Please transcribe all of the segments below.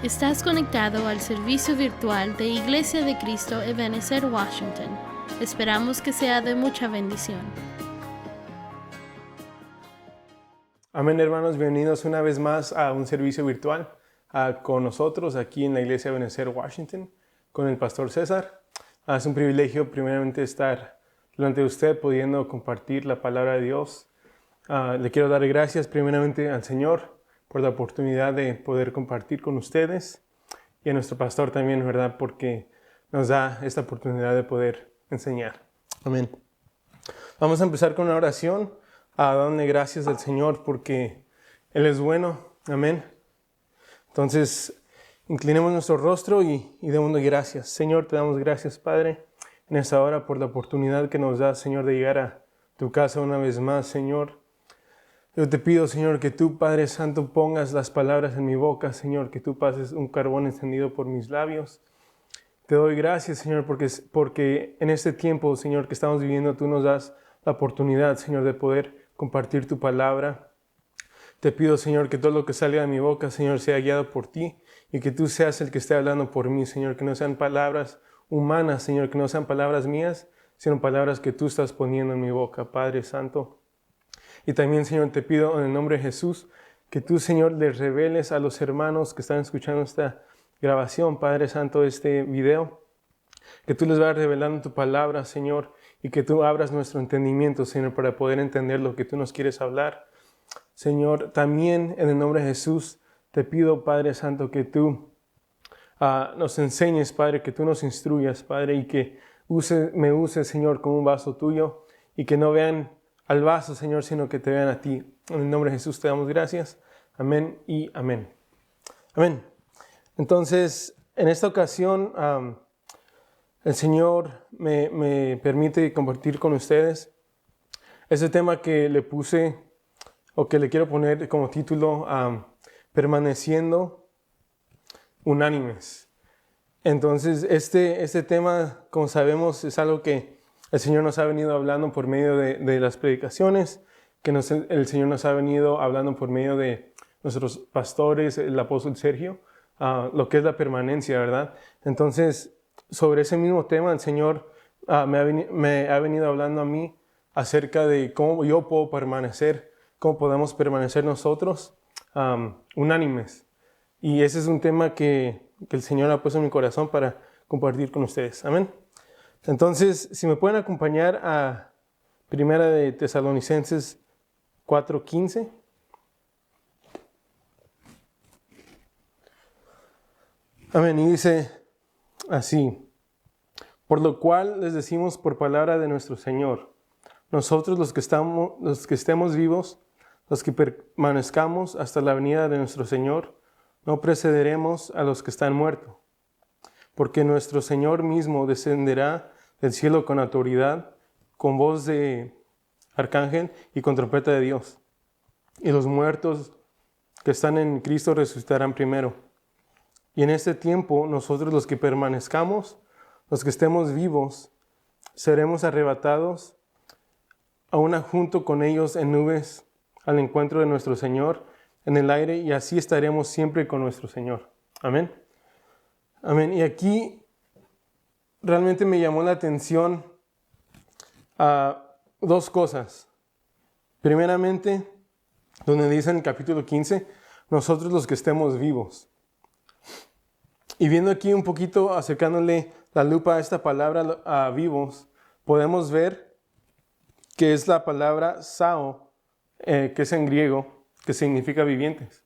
Estás conectado al servicio virtual de Iglesia de Cristo Ebenezer Washington. Esperamos que sea de mucha bendición. Amén, hermanos, bienvenidos una vez más a un servicio virtual con nosotros aquí en la Iglesia Ebenezer Washington con el pastor César. Es un privilegio primeramente estar delante de usted pudiendo compartir la palabra de Dios. Le quiero dar gracias primeramente al Señor por la oportunidad de poder compartir con ustedes y a nuestro pastor también, ¿verdad? Porque nos da esta oportunidad de poder enseñar. Amén. Vamos a empezar con una oración a darle gracias al Señor porque Él es bueno. Amén. Entonces, inclinemos nuestro rostro y démosle gracias. Señor, te damos gracias, Padre, en esta hora por la oportunidad que nos da, Señor, de llegar a tu casa una vez más, Señor. Yo te pido, Señor, que tú, Padre Santo, pongas las palabras en mi boca, Señor, que tú pases un carbón encendido por mis labios. Te doy gracias, Señor, porque en este tiempo, Señor, que estamos viviendo, tú nos das la oportunidad, Señor, de poder compartir tu palabra. Te pido, Señor, que todo lo que salga de mi boca, Señor, sea guiado por ti y que tú seas el que esté hablando por mí, Señor, que no sean palabras humanas, Señor, que no sean palabras mías, sino palabras que tú estás poniendo en mi boca, Padre Santo. Y también, Señor, te pido en el nombre de Jesús que tú, Señor, les reveles a los hermanos que están escuchando esta grabación, Padre Santo, este video, que tú les vayas revelando tu palabra, Señor, y que tú abras nuestro entendimiento, Señor, para poder entender lo que tú nos quieres hablar. Señor, también en el nombre de Jesús te pido, Padre Santo, que tú nos enseñes, Padre, que tú nos instruyas, Padre, y que me uses, Señor, como un vaso tuyo, y que no vean al vaso, Señor, sino que te vean a ti. En el nombre de Jesús te damos gracias. Amén y amén. Amén. Entonces, en esta ocasión, el Señor me permite compartir con ustedes ese tema que le puse, o que le quiero poner como título, permaneciendo unánimes. Entonces, este tema, como sabemos, es algo que el Señor nos ha venido hablando por medio de las predicaciones, que el Señor nos ha venido hablando por medio de nuestros pastores, el apóstol Sergio, lo que es la permanencia, ¿verdad? Entonces, sobre ese mismo tema, el Señor me ha venido hablando a mí acerca de cómo yo puedo permanecer, cómo podemos permanecer nosotros unánimes. Y ese es un tema que el Señor ha puesto en mi corazón para compartir con ustedes. Amén. Entonces, si me pueden acompañar a Primera de Tesalonicenses 4:15. Amén. Y dice así: por lo cual les decimos por palabra de nuestro Señor, nosotros los que estemos vivos, los que permanezcamos hasta la venida de nuestro Señor, no precederemos a los que están muertos. Porque nuestro Señor mismo descenderá del cielo con autoridad, con voz de arcángel y con trompeta de Dios. Y los muertos que están en Cristo resucitarán primero. Y en este tiempo nosotros los que permanezcamos, los que estemos vivos, seremos arrebatados aún junto con ellos en nubes al encuentro de nuestro Señor en el aire, y así estaremos siempre con nuestro Señor. Amén. Amén. Y aquí realmente me llamó la atención dos cosas. Primeramente, donde dice en el capítulo 15, nosotros los que estemos vivos. Y viendo aquí un poquito, acercándole la lupa a esta palabra a vivos, podemos ver que es la palabra sao, que es en griego, que significa vivientes.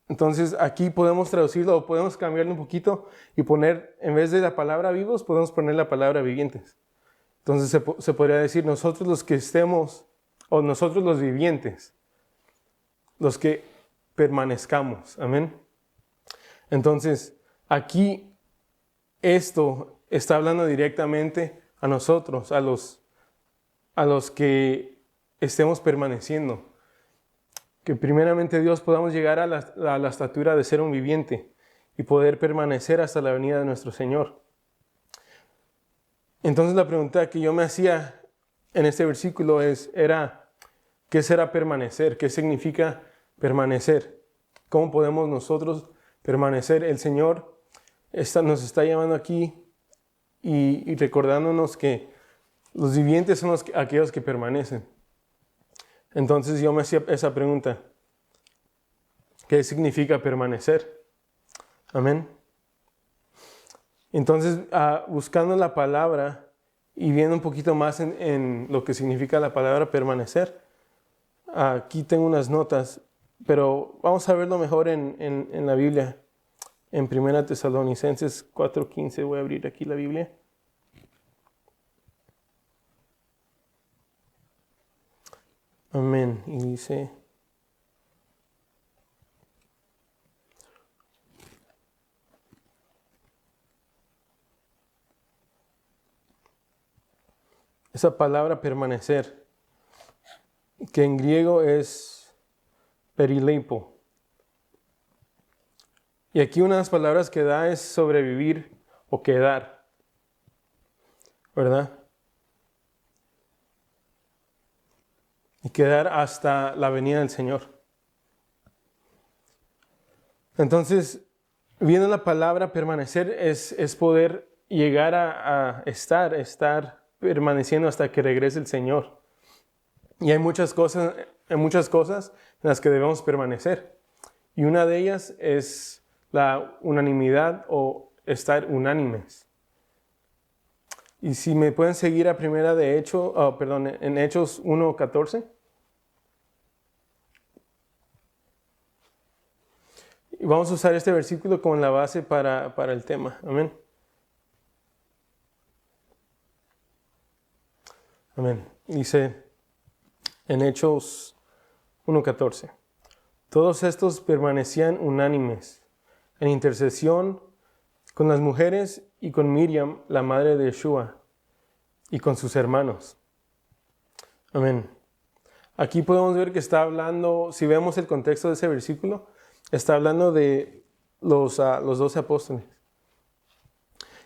Entonces aquí podemos traducirlo o podemos cambiarlo un poquito y poner, en vez de la palabra vivos, podemos poner la palabra vivientes. Entonces se podría decir nosotros los que estemos, o nosotros los vivientes, los que permanezcamos. Amén. Entonces aquí esto está hablando directamente a nosotros, a los que estemos permaneciendo. Que primeramente Dios podamos llegar a la estatura de ser un viviente y poder permanecer hasta la venida de nuestro Señor. Entonces la pregunta que yo me hacía en este versículo era ¿qué será permanecer? ¿Qué significa permanecer? ¿Cómo podemos nosotros permanecer. El Señor nos está llamando aquí y recordándonos que los vivientes son aquellos que permanecen. Entonces yo me hacía esa pregunta. ¿Qué significa permanecer? Amén. Entonces, buscando la palabra y viendo un poquito más en lo que significa la palabra permanecer, aquí tengo unas notas, pero vamos a verlo mejor en la Biblia. En 1 Tesalonicenses 4:15, voy a abrir aquí la Biblia. Amén. Y dice... Esa palabra permanecer, que en griego es perileipo. Y aquí una de las palabras que da es sobrevivir o quedar, ¿verdad? Y quedar hasta la venida del Señor. Entonces, viendo la palabra permanecer es poder llegar a estar permaneciendo hasta que regrese el Señor. Y hay muchas cosas en las que debemos permanecer. Y una de ellas es la unanimidad o estar unánimes. Y si me pueden seguir a primera de en Hechos 1:14. Y vamos a usar este versículo como la base para el tema. Amén. Amén. Dice en Hechos 1:14. Todos estos permanecían unánimes en intercesión con las mujeres y con Miriam, la madre de Yeshua, y con sus hermanos. Amén. Aquí podemos ver que está hablando, si vemos el contexto de ese versículo, está hablando de los 12 apóstoles.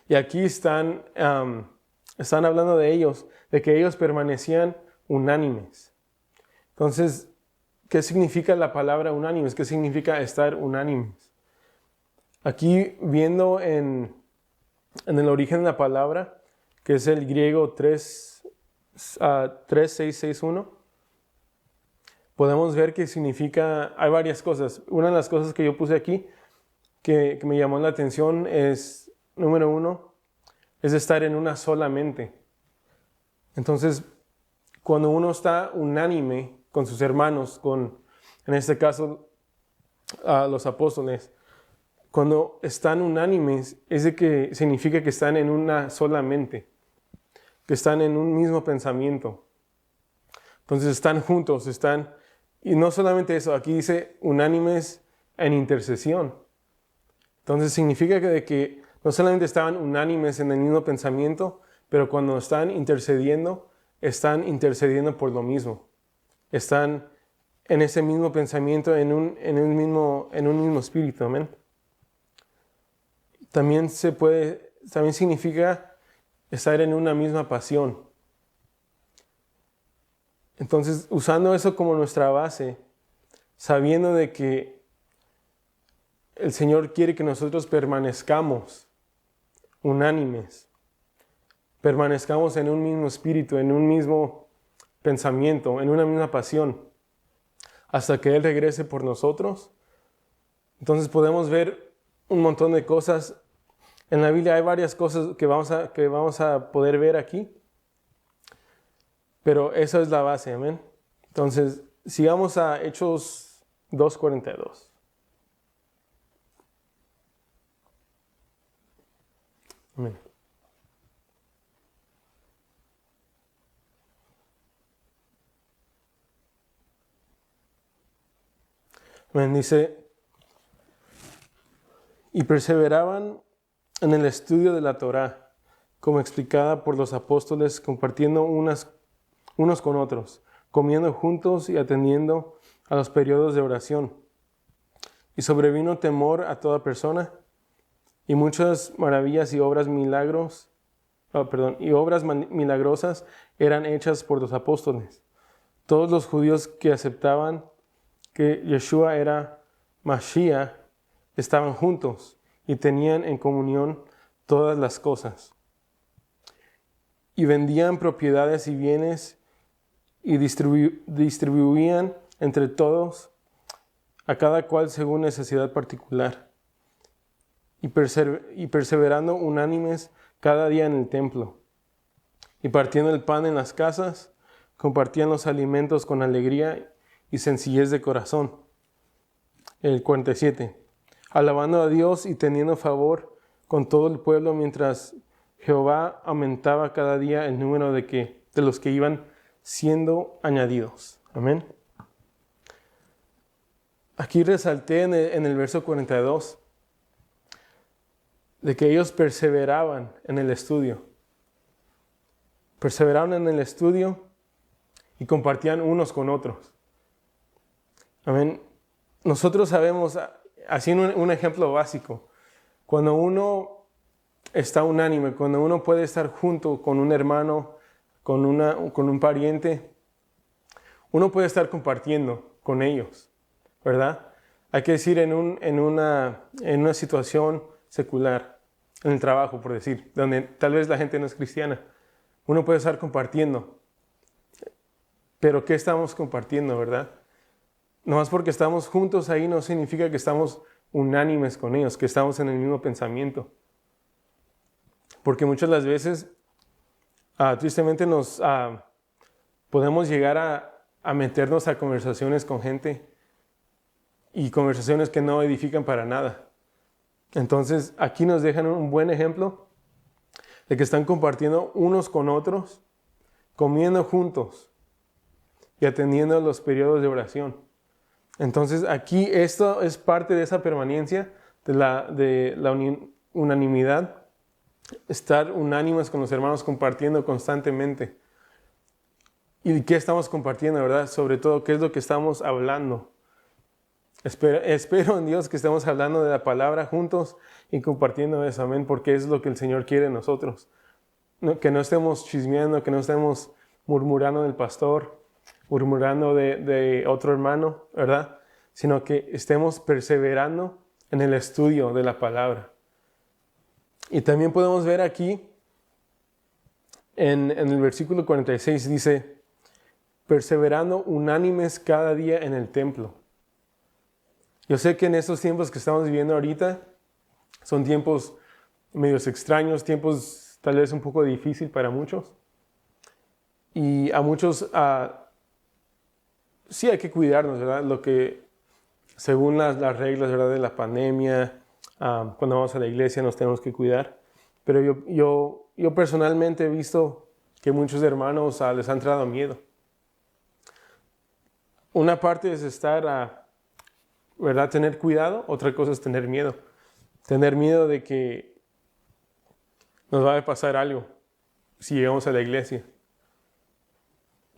Y aquí están hablando de ellos, de que ellos permanecían unánimes. Entonces, ¿qué significa la palabra unánimes? ¿Qué significa estar unánimes? Aquí viendo en el origen de la palabra, que es el griego 3661, podemos ver que significa, hay varias cosas. Una de las cosas que yo puse aquí, que me llamó la atención es, número 1, es estar en una sola mente. Entonces, cuando uno está unánime con sus hermanos, en este caso, los apóstoles, cuando están unánimes, es de que significa que están en una sola mente, que están en un mismo pensamiento. Entonces están juntos, y no solamente eso, aquí dice unánimes en intercesión. Entonces significa que no solamente estaban unánimes en el mismo pensamiento, pero cuando están intercediendo por lo mismo. Están en ese mismo pensamiento, en un mismo espíritu. Amén. También significa estar en una misma pasión. Entonces, usando eso como nuestra base, sabiendo de que el Señor quiere que nosotros permanezcamos unánimes, permanezcamos en un mismo espíritu, en un mismo pensamiento, en una misma pasión, hasta que Él regrese por nosotros. Entonces podemos ver un montón de cosas. En la Biblia hay varias cosas que vamos a poder ver aquí. Pero esa es la base, amén. Entonces, sigamos a Hechos 2:42. Amén. Amén. Dice, y perseveraban en el estudio de la Torá, como explicada por los apóstoles, compartiendo unos con otros, comiendo juntos y atendiendo a los periodos de oración. Y sobrevino temor a toda persona, y muchas maravillas y obras milagrosas eran hechas por los apóstoles. Todos los judíos que aceptaban que Yeshua era Mashiach estaban juntos y tenían en comunión todas las cosas. Y vendían propiedades y bienes y distribuían entre todos, a cada cual según necesidad particular. Y perseverando unánimes cada día en el templo. Y partiendo el pan en las casas, compartían los alimentos con alegría y sencillez de corazón. El 47. Alabando a Dios y teniendo favor con todo el pueblo, mientras Jehová aumentaba cada día el número de los que iban siendo añadidos. Amén. Aquí resalté en el verso 42 de que ellos perseveraban en el estudio. Perseveraban en el estudio y compartían unos con otros. Amén. Nosotros sabemos, haciendo un ejemplo básico, cuando uno está unánime, cuando uno puede estar junto con un hermano, con un pariente, uno puede estar compartiendo con ellos, ¿verdad? Hay que decir en una situación secular, en el trabajo, por decir, donde tal vez la gente no es cristiana, uno puede estar compartiendo. Pero ¿qué estamos compartiendo, verdad? Nomás porque estamos juntos ahí no significa que estamos unánimes con ellos, que estamos en el mismo pensamiento. Porque muchas de las veces, tristemente, podemos llegar a meternos a conversaciones con gente y conversaciones que no edifican para nada. Entonces, aquí nos dejan un buen ejemplo de que están compartiendo unos con otros, comiendo juntos y atendiendo los periodos de oración. Entonces, aquí esto es parte de esa permanencia de la unanimidad, estar unánimes con los hermanos compartiendo constantemente. ¿Y qué estamos compartiendo, verdad? Sobre todo, ¿qué es lo que estamos hablando? Espero en Dios que estemos hablando de la palabra juntos y compartiendo eso, amén, porque es lo que el Señor quiere de nosotros. Que no estemos chismeando, que no estemos murmurando del pastor, murmurando de otro hermano, ¿verdad? Sino que estemos perseverando en el estudio de la palabra. Y también podemos ver aquí, en el versículo 46 dice, perseverando unánimes cada día en el templo. Yo sé que en estos tiempos que estamos viviendo ahorita, son tiempos medios extraños, tiempos tal vez un poco difíciles para muchos. Y a muchos sí hay que cuidarnos, ¿verdad? Lo que, según las reglas, ¿verdad? De la pandemia, cuando vamos a la iglesia nos tenemos que cuidar. Pero yo personalmente he visto que muchos hermanos les ha entrado miedo. Una parte es estar, ¿verdad? Tener cuidado, otra cosa es tener miedo. Tener miedo de que nos va a pasar algo si llegamos a la iglesia.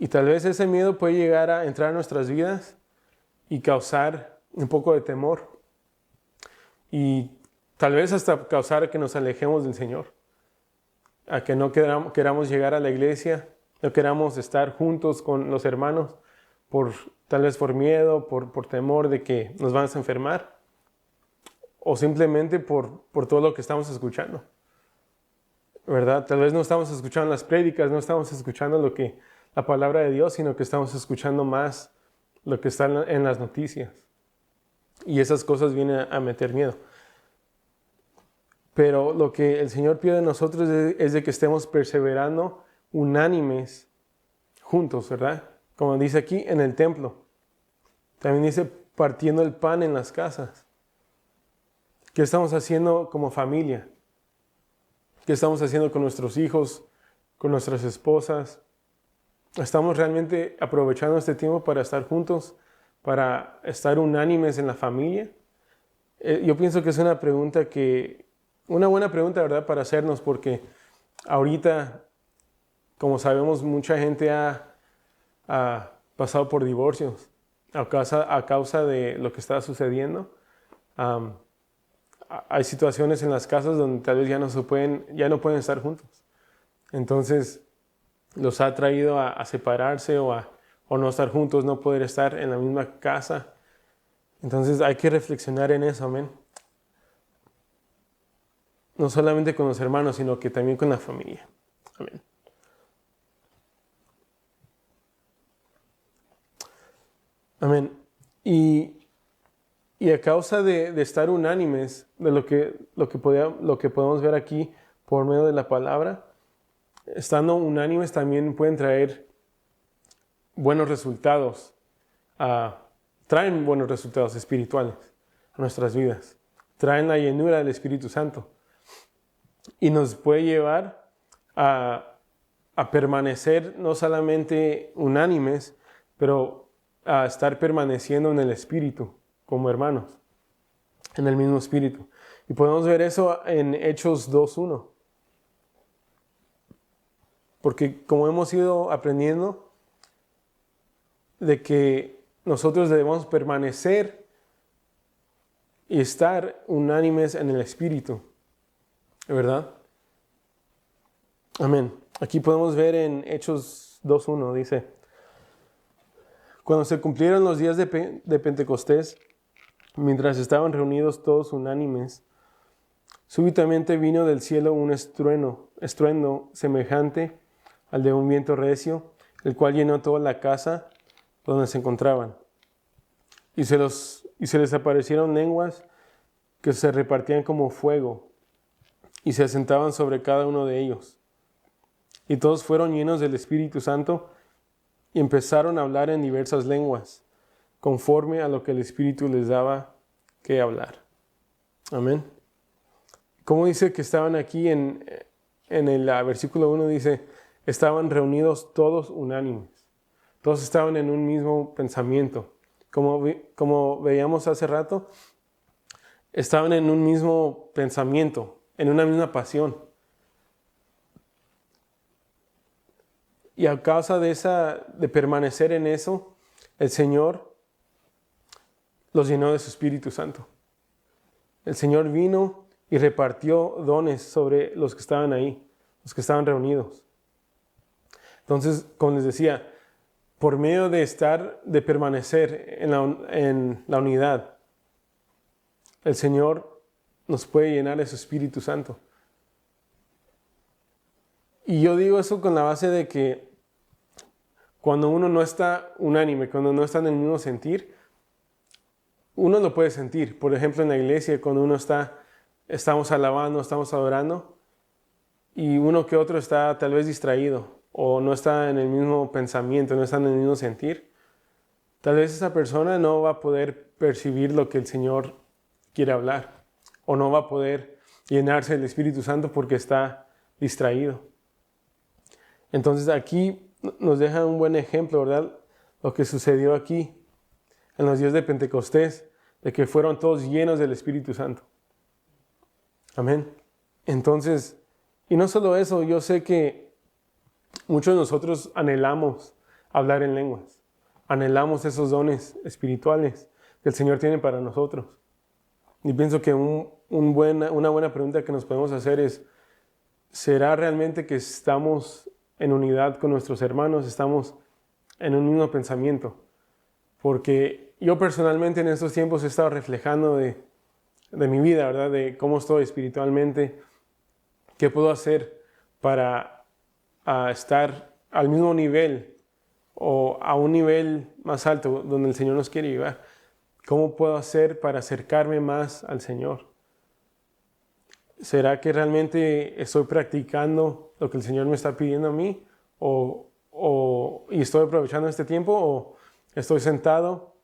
Y tal vez ese miedo puede llegar a entrar en nuestras vidas y causar un poco de temor. Y tal vez hasta causar que nos alejemos del Señor. A que no queramos llegar a la iglesia, no queramos estar juntos con los hermanos, tal vez por miedo, por temor de que nos van a enfermar. O simplemente por todo lo que estamos escuchando. ¿Verdad? Tal vez no estamos escuchando las prédicas, no estamos escuchando la palabra de Dios, sino que estamos escuchando más lo que está en las noticias. Y esas cosas vienen a meter miedo. Pero lo que el Señor pide de nosotros es de que estemos perseverando unánimes juntos, ¿verdad? Como dice aquí, en el templo. También dice partiendo el pan en las casas. ¿Qué estamos haciendo como familia? ¿Qué estamos haciendo con nuestros hijos, con nuestras esposas? ¿Estamos realmente aprovechando este tiempo para estar juntos, para estar unánimes en la familia? Yo pienso que es una buena pregunta, ¿verdad?, para hacernos, porque ahorita, como sabemos, mucha gente ha pasado por divorcios a causa de lo que está sucediendo. Hay situaciones en las casas donde tal vez ya no pueden estar juntos. Entonces, los ha traído a separarse o no estar juntos, no poder estar en la misma casa. Entonces, hay que reflexionar en eso, amén. no solamente con los hermanos, sino que también con la familia. Amén. Amén. Y a causa de estar unánimes, de lo que podemos ver aquí por medio de la palabra, estando unánimes también pueden traer buenos resultados, traen buenos resultados espirituales a nuestras vidas, traen la llenura del Espíritu Santo y nos puede llevar a permanecer no solamente unánimes, pero a estar permaneciendo en el Espíritu como hermanos, en el mismo Espíritu. Y podemos ver eso en Hechos 2:1. Porque como hemos ido aprendiendo de que nosotros debemos permanecer y estar unánimes en el Espíritu, ¿verdad? Amén. Aquí podemos ver en Hechos 2:1, dice: cuando se cumplieron los días de Pentecostés, mientras estaban reunidos todos unánimes, súbitamente vino del cielo un estruendo semejante al de un viento recio, el cual llenó toda la casa donde se encontraban. Y se les aparecieron lenguas que se repartían como fuego, y se asentaban sobre cada uno de ellos. Y todos fueron llenos del Espíritu Santo, y empezaron a hablar en diversas lenguas, conforme a lo que el Espíritu les daba que hablar. Amén. ¿Cómo dice que estaban aquí en el versículo 1? Dice, estaban reunidos todos unánimes. Todos estaban en un mismo pensamiento. Como veíamos hace rato, estaban en un mismo pensamiento, en una misma pasión. Y a causa de permanecer en eso, el Señor los llenó de su Espíritu Santo. El Señor vino y repartió dones sobre los que estaban ahí, los que estaban reunidos. Entonces, como les decía, por medio de permanecer en la unidad, el Señor nos puede llenar de su Espíritu Santo. Y yo digo eso con la base de que cuando uno no está unánime, cuando no está en el mismo sentir, uno lo puede sentir. Por ejemplo, en la iglesia, cuando estamos alabando, estamos adorando, y uno que otro está tal vez distraído, o no está en el mismo pensamiento, no está en el mismo sentir, tal vez esa persona no va a poder percibir lo que el Señor quiere hablar, o no va a poder llenarse del Espíritu Santo porque está distraído. Entonces aquí nos deja un buen ejemplo, ¿verdad? Lo que sucedió aquí en los días de Pentecostés, de que fueron todos llenos del Espíritu Santo. Amén. Entonces, y no solo eso, yo sé que muchos de nosotros anhelamos hablar en lenguas, anhelamos esos dones espirituales que el Señor tiene para nosotros. Y pienso que una buena pregunta que nos podemos hacer es, ¿será realmente que estamos en unidad con nuestros hermanos? ¿Estamos en un mismo pensamiento? Porque yo personalmente en estos tiempos he estado reflejando de mi vida, ¿verdad? De cómo estoy espiritualmente, qué puedo hacer para estar al mismo nivel o a un nivel más alto donde el Señor nos quiere llevar. ¿Cómo puedo hacer para acercarme más al Señor? ¿Será que realmente estoy practicando lo que el Señor me está pidiendo a mí? ¿Y estoy aprovechando este tiempo? ¿O estoy sentado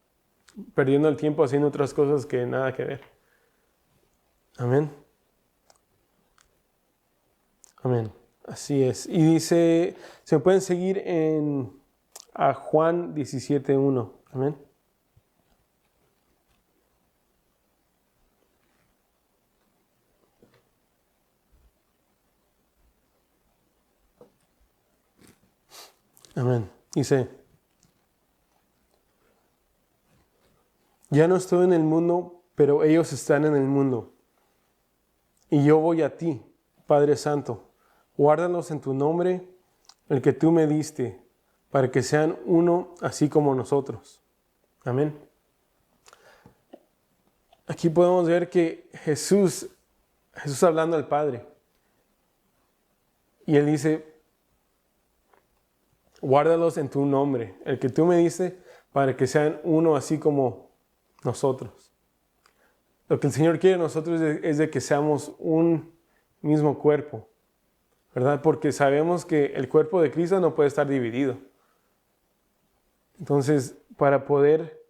perdiendo el tiempo haciendo otras cosas que nada que ver? Amén. Amén. Así es. Y dice, se pueden seguir a Juan 17:1. Amén. Amén. Dice, ya no estoy en el mundo, pero ellos están en el mundo. Y yo voy a ti, Padre Santo. Guárdalos en tu nombre, el que tú me diste, para que sean uno así como nosotros. Amén. Aquí podemos ver que Jesús Jesús hablando al Padre. Y Él dice, guárdalos en tu nombre, el que tú me diste, para que sean uno así como nosotros. Lo que el Señor quiere de nosotros es de que seamos un mismo cuerpo, ¿verdad? Porque sabemos que el cuerpo de Cristo no puede estar dividido. Entonces, para poder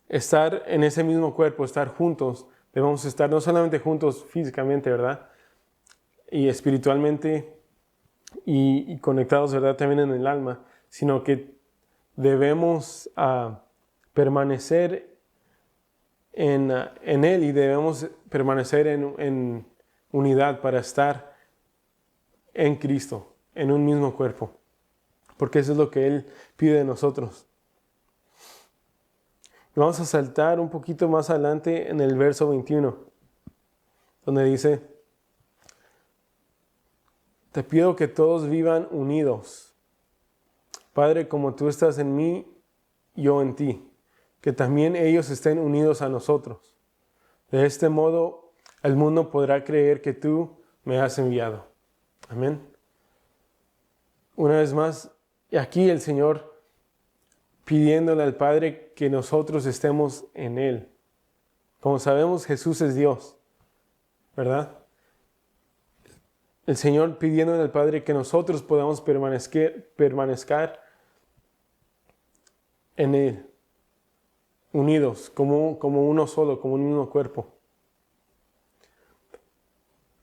estar en ese mismo cuerpo, estar juntos, debemos estar no solamente juntos físicamente, ¿verdad? Y espiritualmente y conectados, ¿verdad? También en el alma, sino que debemos permanecer en Él y debemos permanecer en unidad para estar en Cristo, en un mismo cuerpo, porque eso es lo que Él pide de nosotros. Y vamos a saltar un poquito más adelante en el verso 21, donde dice, te pido que todos vivan unidos. Padre, como tú estás en mí, yo en ti, que también ellos estén unidos a nosotros. De este modo, el mundo podrá creer que tú me has enviado. Amén. Una vez más, aquí el Señor pidiéndole al Padre que nosotros estemos en Él. Como sabemos, Jesús es Dios, ¿verdad? El Señor pidiéndole al Padre que nosotros podamos permanecer en Él, unidos, como uno solo, como un mismo cuerpo.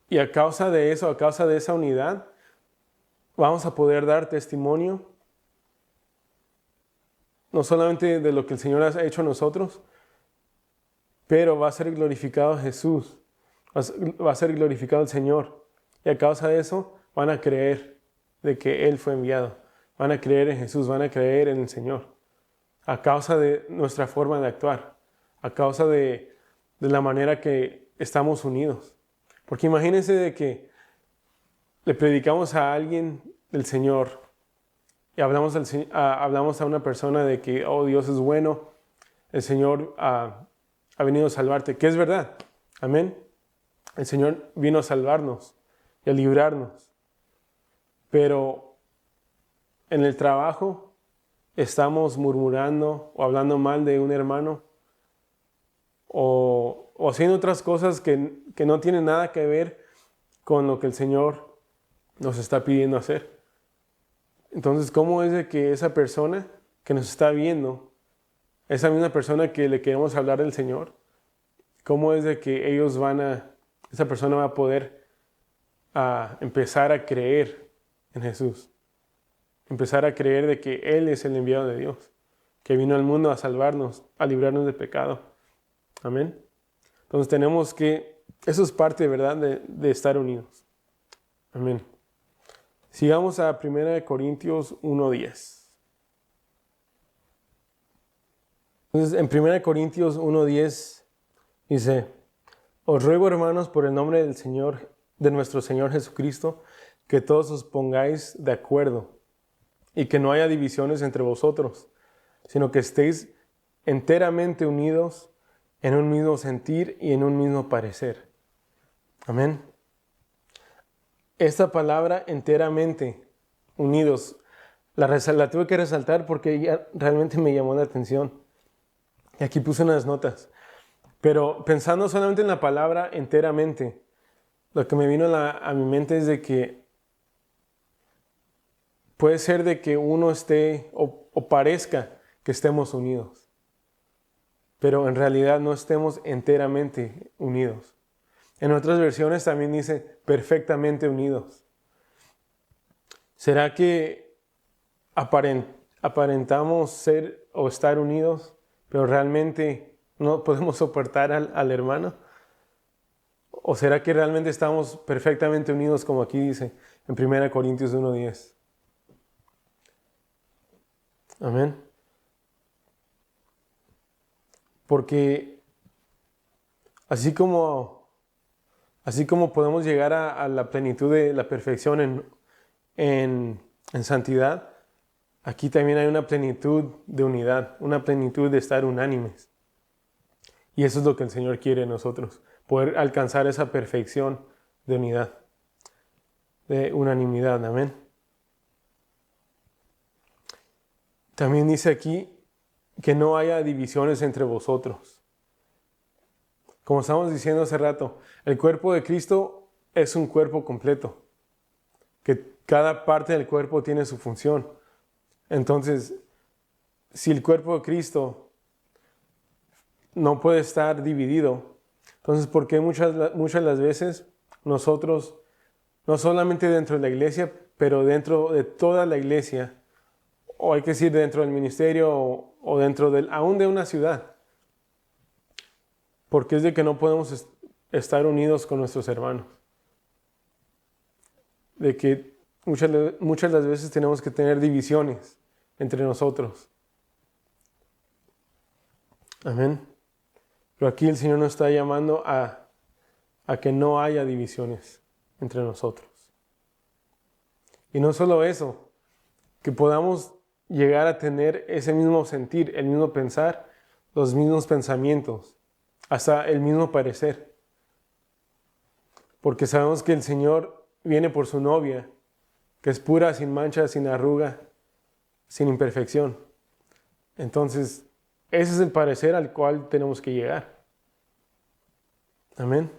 Y a causa de eso, a causa de esa unidad, vamos a poder dar testimonio, no solamente de lo que el Señor ha hecho a nosotros, pero va a ser glorificado Jesús, va a ser glorificado el Señor. Y a causa de eso, van a creer de que Él fue enviado. Van a creer en Jesús, van a creer en el Señor. A causa de nuestra forma de actuar, a causa de la manera que estamos unidos. Porque imagínense de que le predicamos a alguien del Señor y hablamos a una persona de que, oh, Dios es bueno, el Señor ha venido a salvarte, que es verdad. Amén. El Señor vino a salvarnos y a librarnos. Pero en el trabajo estamos murmurando o hablando mal de un hermano o haciendo otras cosas que no tienen nada que ver con lo que el Señor nos está pidiendo hacer. Entonces, ¿cómo es de que esa persona que nos está viendo, esa misma persona que le queremos hablar del Señor, cómo es de que esa persona va a poder empezar a creer en Jesús? Empezar a creer de que Él es el enviado de Dios, que vino al mundo a salvarnos, a librarnos del pecado. Amén. Entonces eso es parte, ¿verdad?, de estar unidos. Amén. Sigamos a 1 Corintios 1:10. Entonces, en 1 Corintios 1:10 dice, os ruego, hermanos, por el nombre de nuestro Señor Jesucristo, que todos os pongáis de acuerdo y que no haya divisiones entre vosotros, sino que estéis enteramente unidos en un mismo sentir y en un mismo parecer. Amén. Esta palabra enteramente unidos, la tuve que resaltar porque ya realmente me llamó la atención. Y aquí puse unas notas. Pero pensando solamente en la palabra enteramente, lo que me vino a mi mente es de que puede ser de que uno esté o parezca que estemos unidos, pero en realidad no estemos enteramente unidos. En otras versiones también dice perfectamente unidos. ¿Será que aparentamos ser o estar unidos, pero realmente no podemos soportar al hermano? ¿O será que realmente estamos perfectamente unidos, como aquí dice en 1 Corintios 1:10? Amén. Porque así como podemos llegar a la plenitud de la perfección en santidad, aquí también hay una plenitud de unidad, una plenitud de estar unánimes. Y eso es lo que el Señor quiere de nosotros, poder alcanzar esa perfección de unidad, de unanimidad. Amén. También dice aquí que no haya divisiones entre vosotros. Como estábamos diciendo hace rato, el cuerpo de Cristo es un cuerpo completo, que cada parte del cuerpo tiene su función. Entonces, si el cuerpo de Cristo no puede estar dividido, entonces, ¿por qué muchas de las veces nosotros, no solamente dentro de la iglesia, pero dentro de toda la iglesia, o hay que decir dentro del ministerio o dentro aún de una ciudad, porque es de que no podemos estar unidos con nuestros hermanos? De que muchas de las veces tenemos que tener divisiones entre nosotros. Amén. Pero aquí el Señor nos está llamando a que no haya divisiones entre nosotros. Y no solo eso, que podamos llegar a tener ese mismo sentir, el mismo pensar, los mismos pensamientos, hasta el mismo parecer. Porque sabemos que el Señor viene por su novia, que es pura, sin mancha, sin arruga, sin imperfección. Entonces, ese es el parecer al cual tenemos que llegar. Amén.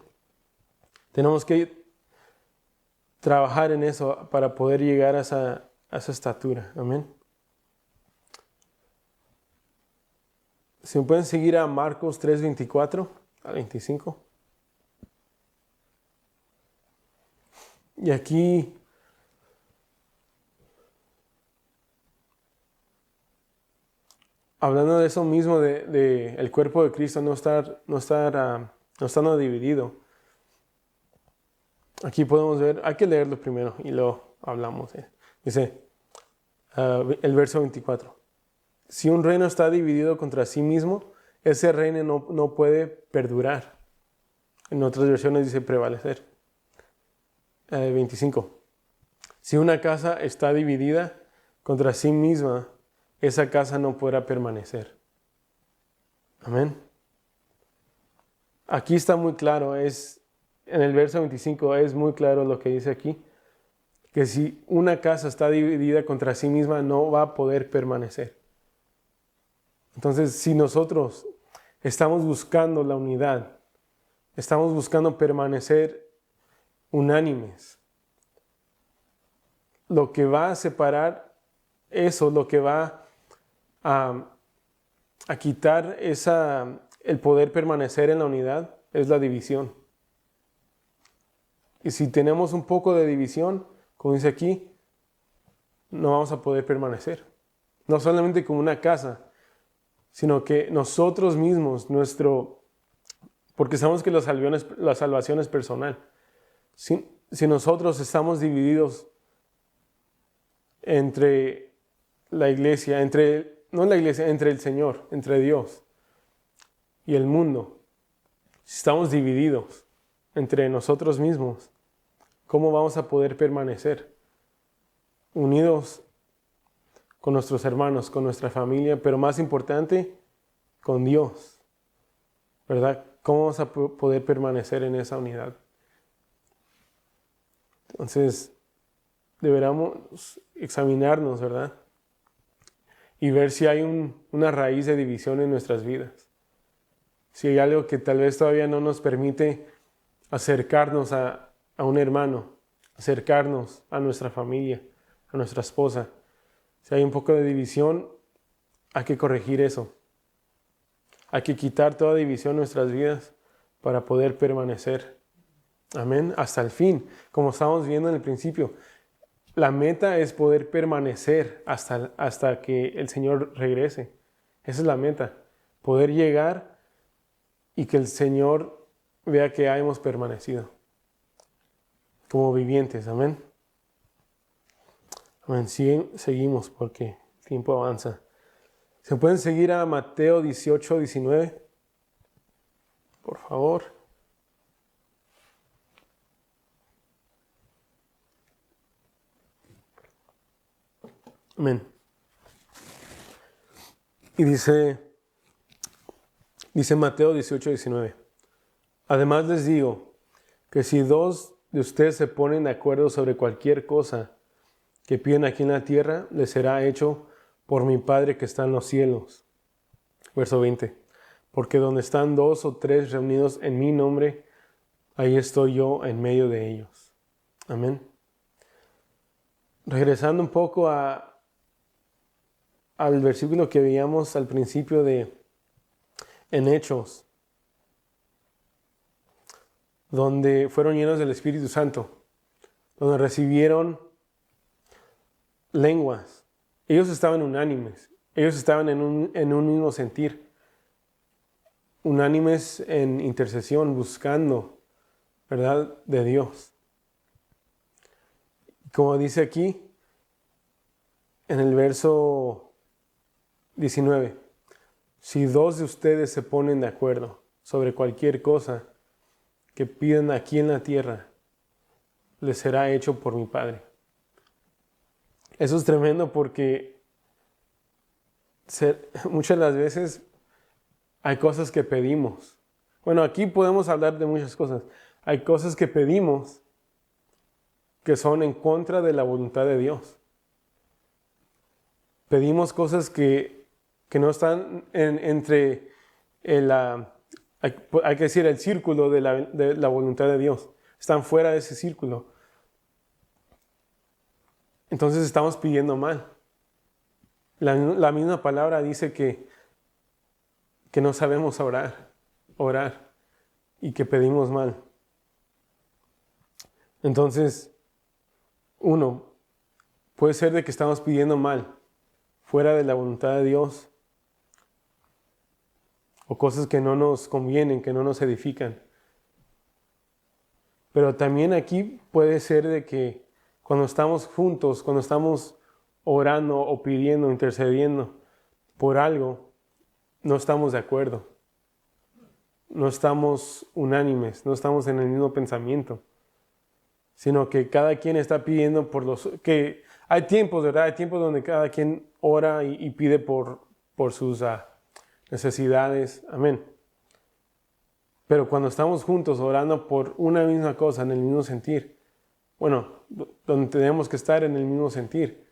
Tenemos que trabajar en eso para poder llegar a esa estatura. Amén. Si me pueden seguir a Marcos 3:24 a 25. Y aquí hablando de eso mismo, de el cuerpo de Cristo no estando dividido. Aquí podemos ver, hay que leerlo primero y luego hablamos. Dice el verso 24. Si un reino está dividido contra sí mismo, ese reino no puede perdurar. En otras versiones dice prevalecer. 25. Si una casa está dividida contra sí misma, esa casa no podrá permanecer. Amén. Aquí está muy claro, en el verso 25 es muy claro lo que dice aquí, que si una casa está dividida contra sí misma, no va a poder permanecer. Entonces, si nosotros estamos buscando la unidad, estamos buscando permanecer unánimes, lo que va a separar eso, lo que va a quitar el poder permanecer en la unidad, es la división. Y si tenemos un poco de división, como dice aquí, no vamos a poder permanecer. No solamente como una casa, sino que nosotros mismos, porque sabemos que la salvación es personal. Si nosotros estamos divididos entre la iglesia, entre el Señor, entre Dios y el mundo, si estamos divididos entre nosotros mismos, ¿cómo vamos a poder permanecer unidos con nuestros hermanos, con nuestra familia, pero más importante, con Dios? ¿Verdad? ¿Cómo vamos a poder permanecer en esa unidad? Entonces, deberíamos examinarnos, ¿verdad? Y ver si hay una raíz de división en nuestras vidas. Si hay algo que tal vez todavía no nos permite acercarnos a un hermano, acercarnos a nuestra familia, a nuestra esposa. Si hay un poco de división, hay que corregir eso. Hay que quitar toda división en nuestras vidas para poder permanecer. Amén. Hasta el fin. Como estábamos viendo en el principio, la meta es poder permanecer hasta que el Señor regrese. Esa es la meta. Poder llegar y que el Señor vea que hemos permanecido como vivientes. Amén. Amén. Seguimos porque el tiempo avanza. ¿Se pueden seguir a Mateo 18, 19? Por favor. Amén. Y dice Mateo 18, 19. Además les digo que si dos de ustedes se ponen de acuerdo sobre cualquier cosa que piden aquí en la tierra, les será hecho por mi Padre que está en los cielos. Verso 20. Porque donde están 2 o 3 reunidos en mi nombre, ahí estoy yo en medio de ellos. Amén. Regresando un poco al versículo que veíamos al principio en Hechos, donde fueron llenos del Espíritu Santo, donde recibieron lenguas. Ellos estaban unánimes, ellos estaban en un mismo sentir, unánimes en intercesión, buscando, ¿verdad?, de Dios. Como dice aquí, en el verso 19, si dos de ustedes se ponen de acuerdo sobre cualquier cosa que pidan aquí en la tierra, les será hecho por mi Padre. Eso es tremendo porque muchas de las veces hay cosas que pedimos. Bueno, aquí podemos hablar de muchas cosas. Hay cosas que pedimos que son en contra de la voluntad de Dios. Pedimos cosas que no están entre hay que decir, el círculo de la voluntad de Dios. Están fuera de ese círculo. Entonces estamos pidiendo mal. La misma palabra dice que no sabemos orar y que pedimos mal. Entonces, puede ser de que estamos pidiendo mal, fuera de la voluntad de Dios, o cosas que no nos convienen, que no nos edifican. Pero también aquí puede ser de que cuando estamos juntos, cuando estamos orando o pidiendo, intercediendo por algo, no estamos de acuerdo. No estamos unánimes, no estamos en el mismo pensamiento, sino que cada quien está pidiendo que hay tiempos, ¿verdad? Hay tiempos donde cada quien ora y pide por sus necesidades. Amén. Pero cuando estamos juntos orando por una misma cosa, en el mismo sentir, donde tenemos que estar en el mismo sentir,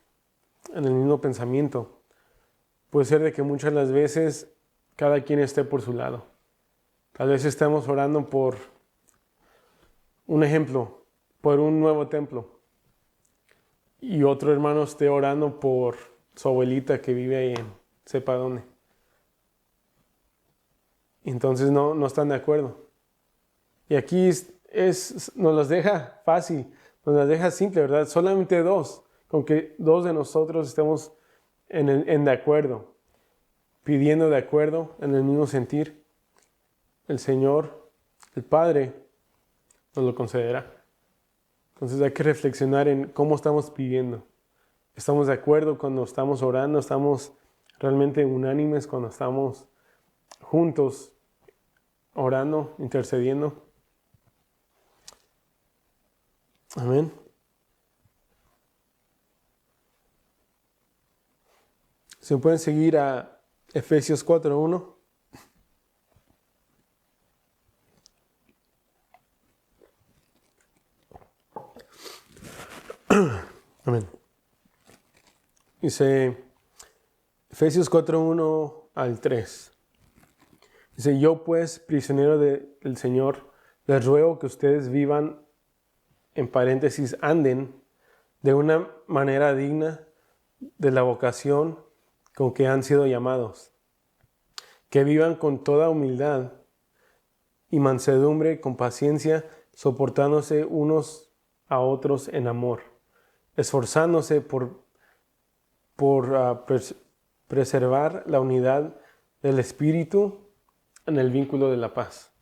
en el mismo pensamiento, puede ser de que muchas de las veces cada quien esté por su lado. Tal vez estemos orando por un ejemplo, por un nuevo templo, y otro hermano esté orando por su abuelita que vive ahí en sepa dónde. Entonces no están de acuerdo. Y aquí nos las deja fácil, nos las deja simple, ¿verdad? Solamente dos, con que dos de nosotros estemos en de acuerdo, pidiendo de acuerdo, en el mismo sentir, el Señor, el Padre, nos lo concederá. Entonces hay que reflexionar en cómo estamos pidiendo. ¿Estamos de acuerdo cuando estamos orando? ¿Estamos realmente unánimes cuando estamos juntos orando, intercediendo? Amén. Se pueden seguir a Efesios 4:1. Amén. Dice Efesios 4:1 al 3. Dice: yo pues, prisionero del Señor, les ruego que ustedes vivan, en paréntesis, anden de una manera digna de la vocación con que han sido llamados. Que vivan con toda humildad y mansedumbre, con paciencia, soportándose unos a otros en amor, esforzándose por preservar la unidad del Espíritu en el vínculo de la paz.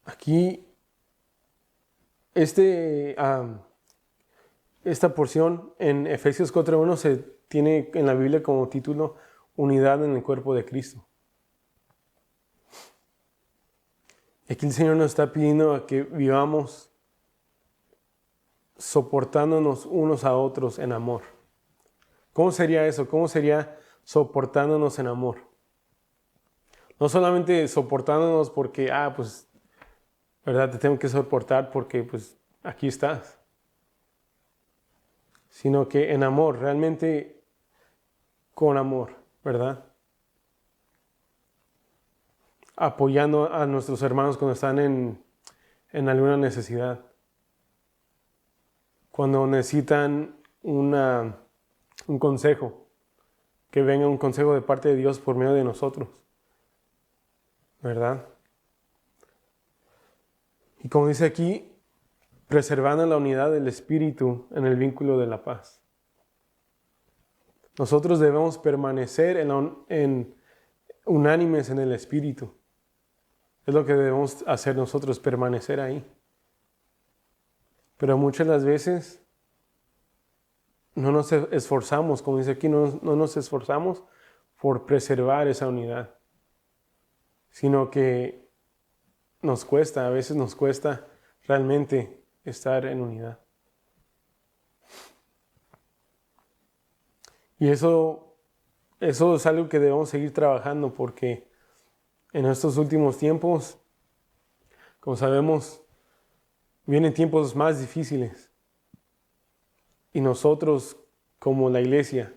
Aquí, esta porción en Efesios 4:1 se tiene en la Biblia como título Unidad en el cuerpo de Cristo. Aquí el Señor nos está pidiendo a que vivamos soportándonos unos a otros en amor. ¿Cómo sería eso? ¿Cómo sería soportándonos en amor? No solamente soportándonos porque, pues, ¿verdad? Te tengo que soportar porque, pues, aquí estás. Sino que en amor, realmente con amor, ¿verdad? Apoyando a nuestros hermanos cuando están en alguna necesidad. Cuando necesitan un consejo, que venga un consejo de parte de Dios por medio de nosotros, ¿verdad? Y como dice aquí, preservando la unidad del Espíritu en el vínculo de la paz. Nosotros debemos permanecer en unánimes en el Espíritu. Es lo que debemos hacer nosotros, permanecer ahí. Pero muchas de las veces no nos esforzamos, como dice aquí, no nos esforzamos por preservar esa unidad, sino que a veces nos cuesta realmente estar en unidad. Y eso es algo que debemos seguir trabajando porque en estos últimos tiempos, como sabemos, vienen tiempos más difíciles. Y nosotros, como la iglesia,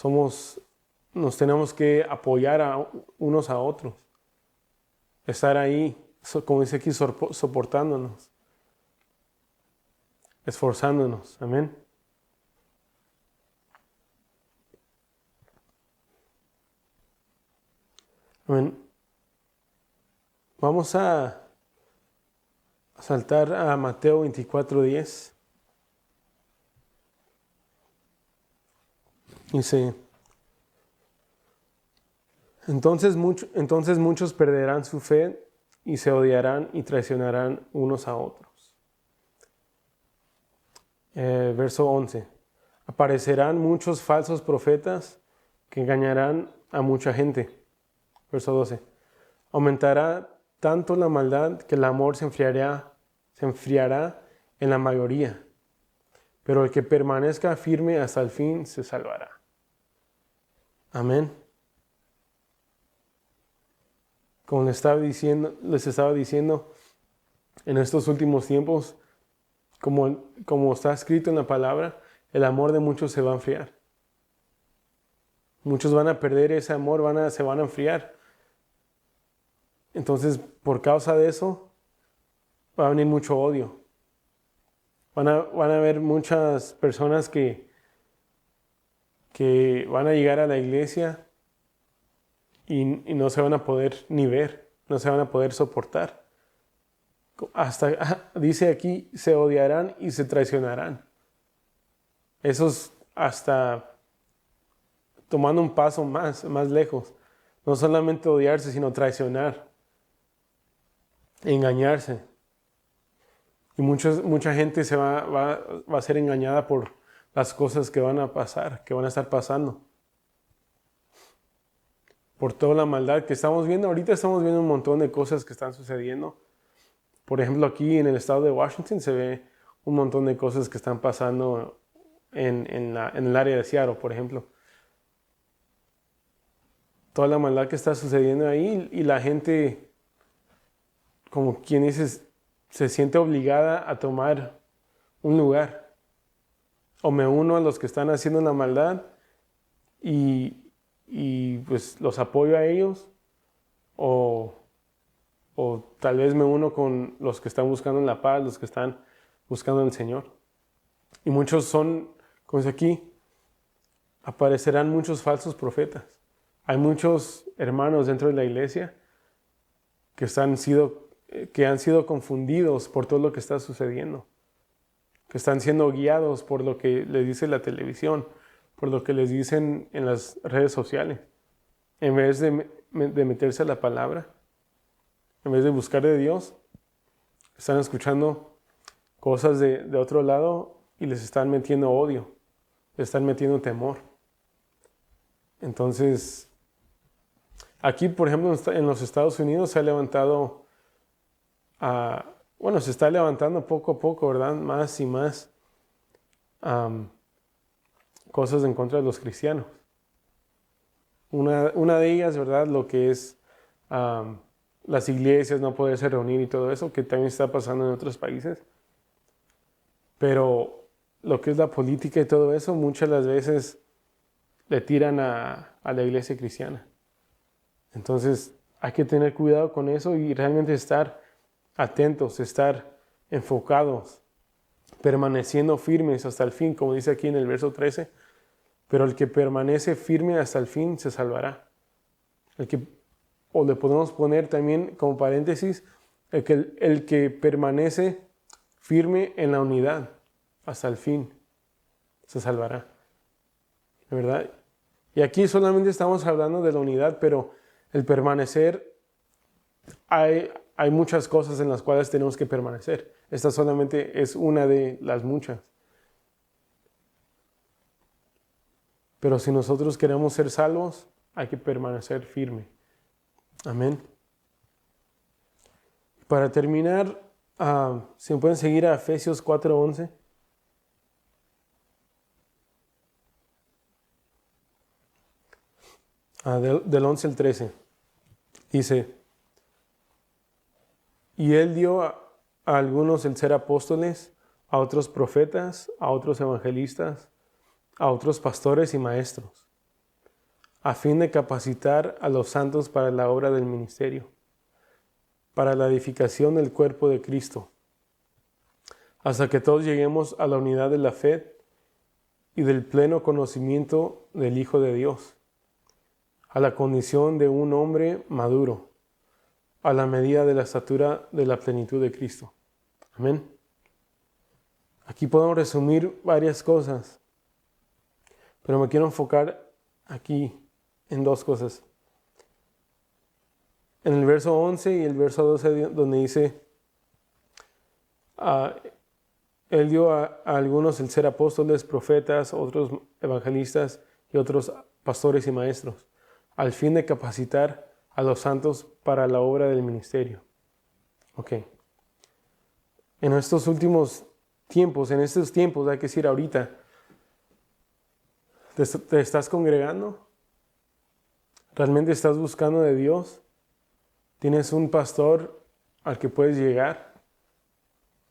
nos tenemos que apoyar unos a otros. Estar ahí, como dice aquí, soportándonos, esforzándonos. Amén. Amén. Vamos a saltar a Mateo 24:10. Dice, entonces muchos perderán su fe y se odiarán y traicionarán unos a otros. Verso 11. Aparecerán muchos falsos profetas que engañarán a mucha gente. Verso 12. Aumentará tanto la maldad que el amor se enfriará en la mayoría. Pero el que permanezca firme hasta el fin se salvará. Amén. Como les estaba diciendo, en estos últimos tiempos, como está escrito en la palabra, el amor de muchos se va a enfriar. Muchos van a perder ese amor, se van a enfriar. Entonces, por causa de eso, va a venir mucho odio. Van a haber muchas personas que van a llegar a la iglesia y no se van a poder ni ver, no se van a poder soportar. Dice aquí, se odiarán y se traicionarán. Eso es hasta tomando un paso más lejos. No solamente odiarse, sino traicionar, engañarse. Y mucha gente va a ser engañada por las cosas que van a pasar, que van a estar pasando. Por toda la maldad que estamos viendo. Ahorita estamos viendo un montón de cosas que están sucediendo. Por ejemplo, aquí en el estado de Washington se ve un montón de cosas que están pasando en el área de Seattle, por ejemplo. Toda la maldad que está sucediendo ahí y la gente, como quien dice, se siente obligada a tomar un lugar. O me uno a los que están haciendo la maldad y pues los apoyo a ellos, o tal vez me uno con los que están buscando la paz, los que están buscando al Señor. Y muchos son, como dice aquí, aparecerán muchos falsos profetas. Hay muchos hermanos dentro de la iglesia que han sido confundidos por todo lo que está sucediendo, que están siendo guiados por lo que les dice la televisión, por lo que les dicen en las redes sociales, en vez de meterse a la palabra, en vez de buscar de Dios, están escuchando cosas de otro lado y les están metiendo odio, les están metiendo temor. Entonces, aquí, por ejemplo, en los Estados Unidos se ha levantado, se está levantando poco a poco, ¿verdad? Más y más cosas en contra de los cristianos. Una de ellas, ¿verdad? Lo que es las iglesias no poderse reunir y todo eso, que también está pasando en otros países. Pero lo que es la política y todo eso, muchas de las veces le tiran a la iglesia cristiana. Entonces hay que tener cuidado con eso y realmente estar atentos, estar enfocados, permaneciendo firmes hasta el fin, como dice aquí en el verso 13. Pero el que permanece firme hasta el fin se salvará. O le podemos poner también como paréntesis, el que permanece firme en la unidad hasta el fin se salvará. ¿Verdad? Y aquí solamente estamos hablando de la unidad, pero el permanecer, hay muchas cosas en las cuales tenemos que permanecer. Esta solamente es una de las muchas. Pero si nosotros queremos ser salvos, hay que permanecer firme. Amén. Para terminar, si me pueden seguir a Efesios 4:11. Del 11 al 13. Dice, y Él dio a algunos el ser apóstoles, a otros profetas, a otros evangelistas, a otros pastores y maestros, a fin de capacitar a los santos para la obra del ministerio, para la edificación del cuerpo de Cristo, hasta que todos lleguemos a la unidad de la fe y del pleno conocimiento del Hijo de Dios, a la condición de un hombre maduro, a la medida de la estatura de la plenitud de Cristo. Amén. Aquí podemos resumir varias cosas, pero me quiero enfocar aquí en dos cosas. En el verso 11 y el verso 12, donde dice, Él dio a algunos el ser apóstoles, profetas, otros evangelistas y otros pastores y maestros, al fin de capacitar a los santos para la obra del ministerio. Ok. En estos últimos tiempos, hay que decir ahorita, ¿te estás congregando? ¿Realmente estás buscando de Dios? ¿Tienes un pastor al que puedes llegar,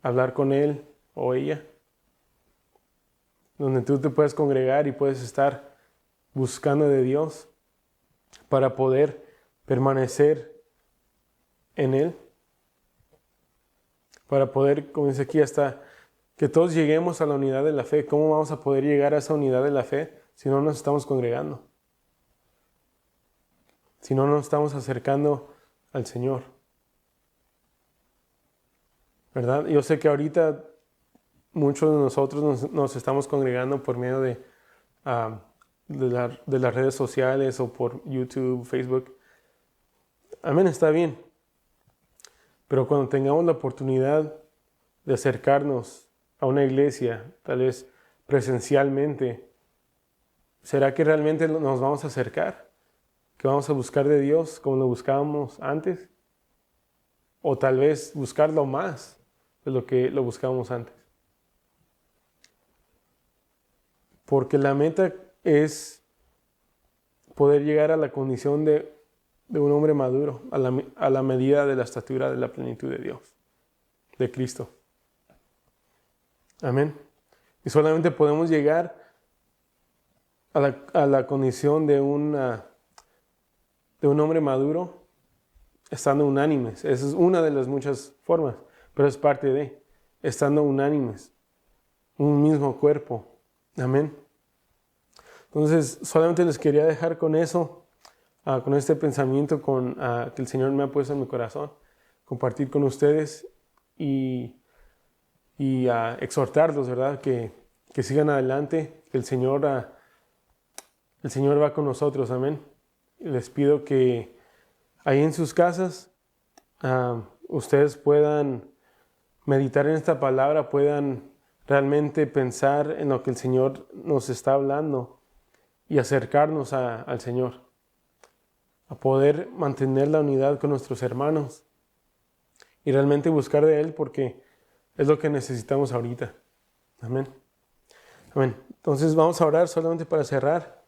hablar con él o ella? Donde tú te puedes congregar y puedes estar buscando de Dios para poder permanecer en Él. Para poder, como dice aquí, hasta que todos lleguemos a la unidad de la fe. ¿Cómo vamos a poder llegar a esa unidad de la fe si no nos estamos congregando? Si no nos estamos acercando al Señor. ¿Verdad? Yo sé que ahorita muchos de nosotros nos estamos congregando por medio de las redes sociales o por YouTube, Facebook. Amén, está bien. Pero cuando tengamos la oportunidad de acercarnos a una iglesia, tal vez presencialmente, ¿será que realmente nos vamos a acercar? ¿Que vamos a buscar de Dios como lo buscábamos antes? ¿O tal vez buscarlo más de lo que lo buscábamos antes? Porque la meta es poder llegar a la condición de un hombre maduro, a la medida de la estatura de la plenitud de Dios, de Cristo. Amén. Y solamente podemos llegar a la condición de un hombre maduro estando unánimes. Esa es una de las muchas formas, pero es parte de estando unánimes, un mismo cuerpo. Amén. Entonces, solamente les quería dejar con eso, con este pensamiento que el Señor me ha puesto en mi corazón, compartir con ustedes y exhortarlos, ¿verdad? Que sigan adelante, que el Señor va con nosotros, amén. Les pido que ahí en sus casas ustedes puedan meditar en esta palabra, puedan realmente pensar en lo que el Señor nos está hablando y acercarnos al Señor, a poder mantener la unidad con nuestros hermanos y realmente buscar de Él, porque es lo que necesitamos ahorita. Amén. Amén. Entonces vamos a orar solamente para cerrar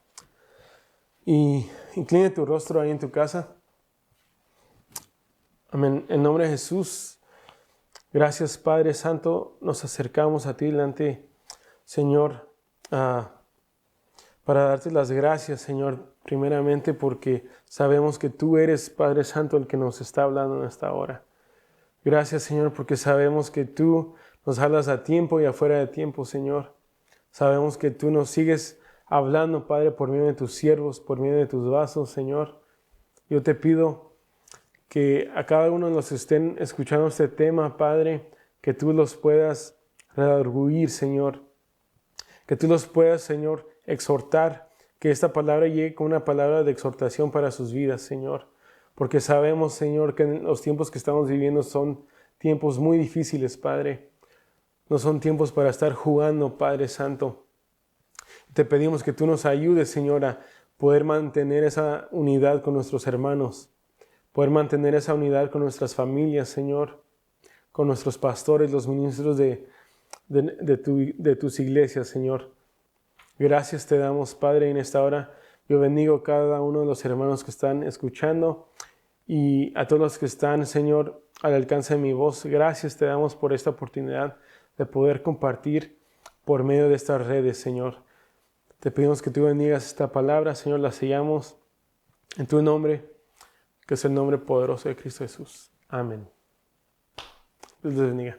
y Incline tu rostro ahí en tu casa. Amén. En nombre de Jesús, gracias Padre Santo, nos acercamos a ti delante, Señor, para darte las gracias, Señor, primeramente porque sabemos que tú eres, Padre Santo, el que nos está hablando en esta hora. Gracias, Señor, porque sabemos que tú nos hablas a tiempo y afuera de tiempo, Señor. Sabemos que tú nos sigues hablando, Padre, por medio de tus siervos, por medio de tus vasos, Señor. Yo te pido que a cada uno de los que estén escuchando este tema, Padre, que tú los puedas redarguir, Señor. Que tú los puedas, Señor, exhortar, que esta palabra llegue con una palabra de exhortación para sus vidas, Señor. Porque sabemos, Señor, que en los tiempos que estamos viviendo son tiempos muy difíciles, Padre. No son tiempos para estar jugando, Padre Santo. Te pedimos que tú nos ayudes, Señor, a poder mantener esa unidad con nuestros hermanos, poder mantener esa unidad con nuestras familias, Señor, con nuestros pastores, los ministros de tus iglesias, Señor. Gracias te damos, Padre, en esta hora. Yo bendigo a cada uno de los hermanos que están escuchando y a todos los que están, Señor, al alcance de mi voz. Gracias te damos por esta oportunidad de poder compartir por medio de estas redes, Señor. Te pedimos que tú bendigas esta palabra, Señor, la sellamos en tu nombre, que es el nombre poderoso de Cristo Jesús. Amén. Dios les bendiga.